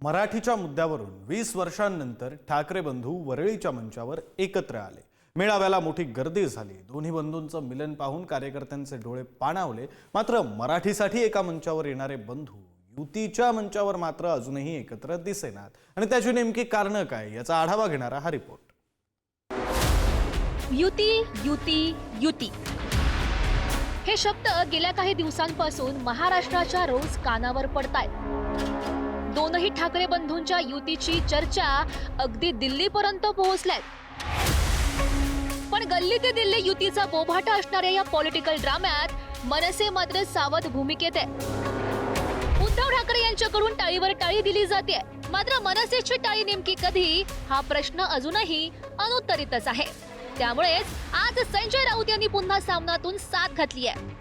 मराठीच्या मुद्द्यावरून 20 वर्षांनंतर ठाकरे बंधू वरळीच्या मंचावर एकत्र आले। मेळाव्याला मोठी गर्दी झाली। दोन्ही बंधूंचं मिलन पाहून कार्यकर्त्यांचे डोळे पाणावले। मात्र मराठीसाठी एका मंचावर येणारे बंधू युतीच्या मंचावर मात्र अजूनही एकत्र दिसेनात आणि त्याची नेमकी कारणं काय याचा आढावा घेणारा हा रिपोर्ट। युती युती युती हे शब्द गेल्या काही दिवसांपासून महाराष्ट्राच्या रोज कानावर पडतायत। दोनही ठाकरे बंधूंच्या युतीची चर्चा अगदी दिल्लीपर्यंत पोहोचल्यात। पण गल्ली ते दिल्ली युतीचा बोभाटा असणाऱ्या या पॉलिटिकल ड्राम्यात मनसे मात्र सावध भूमिकेत आहे। उद्धव ठाकरे यांच्याकडून टाळीवर टाळी दिली जाते, मात्र मनसेची टाळी नेमकी कधी हा प्रश्न अजूनही अनुत्तरितच आहे। त्यामुळेच आज संजय राऊत यांनी पुन्हा सामनातून साथ घातली आहे।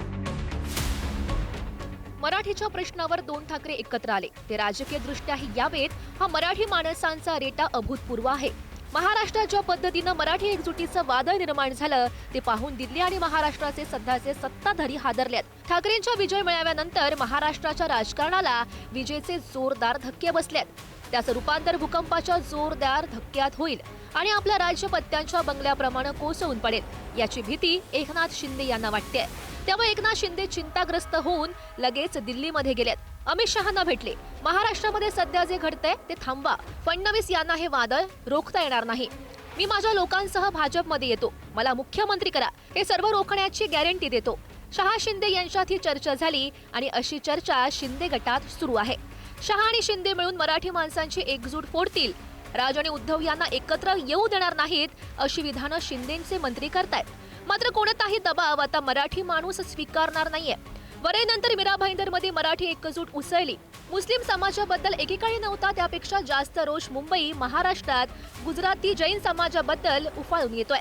मराठीच्या प्रश्नावर दोन ठाकरे एकत्र आले ते राजकीय दृष्ट्याही यावेत हा मराठी माणसांचा रेटा अभूतपूर्व आहे। महाराष्ट्रात ज्या पद्धतीनं मराठी एकजुटीचं वादळ निर्माण झालं ते पाहून दिल्ली आणि महाराष्ट्राचे सध्याचे सत्ताधारी हादरल्यात। ठाकरेंच्या विजय मिळाव्यानंतर महाराष्ट्राच्या राजकारणाला विजेचे जोरदार धक्के बसलेत। त्याचं रूपांतर भूकंपाच्या जोरदार धक्क्यात होईल आणि आपल्या राज्यपत्त्यांच्या बंगल्याप्रमाणे कोसळून पडेल याची भीती एकनाथ शिंदे यांना वाटते। त्यामुळे एकनाथ शिंदे चिंताग्रस्त होऊन लगेच दिल्लीमध्ये गेलेत। अमित शहांना भेटले। महाराष्ट्रामध्ये सध्या जे घडतंय ते थांबवा। फडणवीस यांना हे वादळ रोखता येणार नाही। मी माझ्या लोकांसह भाजपमध्ये येतो, मला मुख्यमंत्री करा, हे सर्व रोखण्याची गॅरंटी देतो। शहा शिंदे यांच्यात ही चर्चा झाली आणि अशी चर्चा शिंदे गटात सुरू आहे। शहा आणि शिंदे मिळून मराठी माणसांची एकजूट फोडतील। राज आणि उद्धव यांना एकत्र येऊ देणार नाहीत अशी विधानं शिंदेचे मंत्री करतायत। मात्र कोणताही दबाव आता मराठी माणूस स्वीकारणार नाहीये। वरळीनंतर मीरा भाईंदरमध्ये मराठी एकजूट उसळली। मुस्लिम समाजाबद्दल एकेकाळी नव्हता त्यापेक्षा जास्त रोष मुंबई महाराष्ट्रात गुजराती जैन समाजाबद्दल उफाळून येतोय।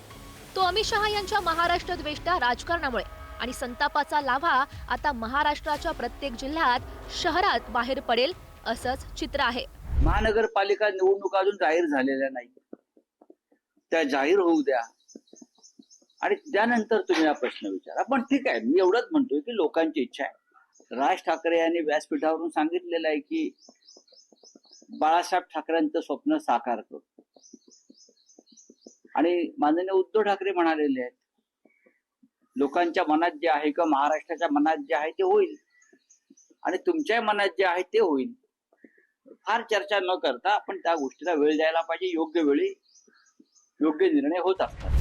तो अमित शहा यांच्या महाराष्ट्र द्वेष्टा राजकारणामुळे आणि संतापाचा लाव्हा आता महाराष्ट्राच्या प्रत्येक जिल्ह्यात शहरात बाहेर पडेल असंच चित्र आहे। महानगरपालिका निवडणुका अजून जाहीर झालेल्या नाही, त्या जाहीर होऊ द्या आणि त्यानंतर तुम्ही हा प्रश्न विचारा। पण ठीक आहे, मी एवढंच म्हणतोय की लोकांची इच्छा आहे। राज ठाकरे यांनी व्यासपीठावरून सांगितलेलं आहे की बाळासाहेब ठाकरेंचं स्वप्न साकार करू आणि माननीय उद्धव ठाकरे म्हणालेले आहेत लोकांच्या मनात जे आहे किंवा महाराष्ट्राच्या मनात जे आहे ते होईल आणि तुमच्या मनात जे आहे ते होईल। फार चर्चा न करता आपण त्या गोष्टीला वेळ द्यायला पाहिजे। योग्य वेळी योग्य निर्णय होत असतात।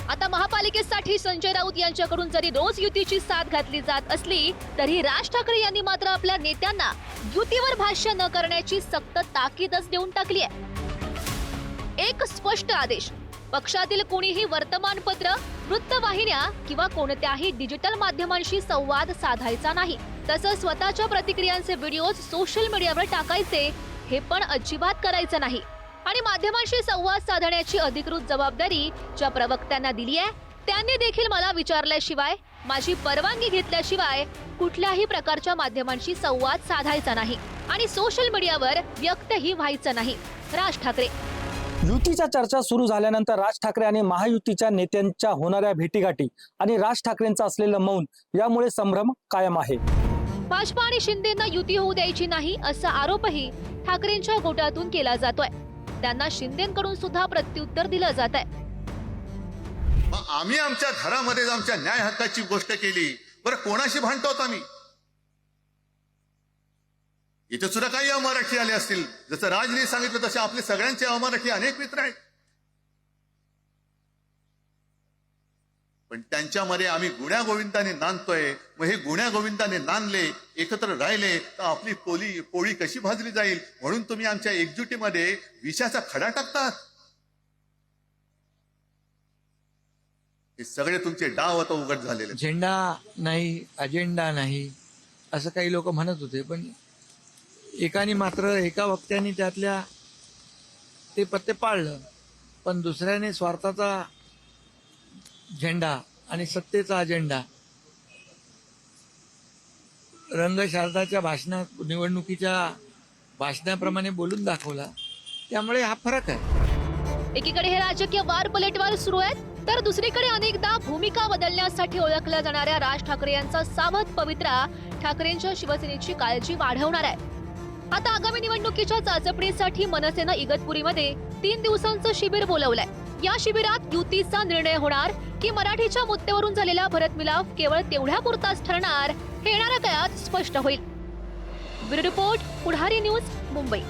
आता महापालिकेसाठी संजय राऊत यांच्याकडून जरी रोज युतीची साथ घातली जात असली तरी राज ठाकरे यांनी मात्र आपल्या नेत्यांना युतीवर भाष्य न करण्याची सक्त ताकीदच देऊन टाकली आहे। एक स्पष्ट आदेश, पक्षातील कोणीही वर्तमानपत्र, वृत्तवाहिन्या किंवा कोणत्याही डिजिटल माध्यमांशी संवाद साधायचा नाही। तसंच स्वतःच्या प्रतिक्रियांचे व्हिडिओज सोशल मीडियावर टाकायचे हे पण अजिबात करायचं नाही आणि माध्यमांशी संवाद साधण्याची अधिकृत जबाबदारी ज्या प्रवक्त्यांना दिली आहे त्यांनी देखील मला विचारल्याशिवाय, माझी परवानगी घेतल्याशिवाय कुठल्याही प्रकारच्या माध्यमांशी संवाद साधायचा नाही आणि सोशल मीडियावर व्यक्तही व्हायचं नाही। राज ठाकरे। युतीच्या चर्चा सुरू झाल्यानंतर राज ठाकरे आणि महायुतीच्या नेत्यांच्या होणाऱ्या भेटीगाठी आणि राज ठाकरेंचं असलेलं मौन यामुळे संभ्रम कायम आहे। भाजपा आणि शिंदेंना युती होऊ द्यायची नाही असा आरोपही ठाकरेंच्या गोटातून केला जातोय। त्यांना शिंदेंकडून सुद्धा प्रत्युत्तर दिलं जात आहे। आम्ही आमच्या घरामध्ये आमच्या न्याय हक्काची गोष्ट केली, बरं कोणाशी भांडतो आम्ही? इथे सुद्धा काही अमराठी आले असतील, जसं राजने सांगितलं तसे आपले सगळ्यांचे अमराठी अनेक मित्र आहेत, पण त्यांच्यामध्ये आम्ही गुण्या गोविंदाने नांदतोय। मग हे गुण्या गोविंदाने नांदले, एकत्र राहिले तर आपली पोळी कशी भाजली जाईल? म्हणून तुम्ही आमच्या एकजुटीमध्ये विषाचा खडा टाकतात। हे सगळे तुमचे डाव आता उघड झालेले। झेंडा नाही, अजेंडा नाही असं काही लोक म्हणत होते, पण एकाने मात्र एका वक्त्याने त्यातल्या ते पत्ते पाळलं, पण दुसऱ्याने स्वार्थाचा झेंडा आणि सत्तेचा अजेंडा रंगशारदाच्या भाषणात निवडणुकीच्या भाषणाप्रमाणे बोलून दाखवला। त्यामुळे हा फरक आहे। एकीकडे हे राजकीय वार पलटवार सुरू आहेत तर दुसरीकडे अनेकदा भूमिका बदलण्यासाठी ओळखल्या जाणाऱ्या राज ठाकरे यांचा सावध पवित्रा ठाकरेंच्या शिवसेनेची काळजी वाढवणार आहे। आता आगामी निवडणुकीच्या चाचपणीसाठी मनसेनं इगतपुरीमध्ये 3 दिवसांचं शिबिर बोलवलंय. या शिबिरात युतीचा निर्णय होणार की मराठीच्या मुद्द्यावरून झालेला भरतमिलाफ केवळ तेवढ्यापुरताच ठरणार हे येणाऱ्या काळात स्पष्ट होईल. ब्युरो रिपोर्ट, पुढारी न्यूज, मुंबई.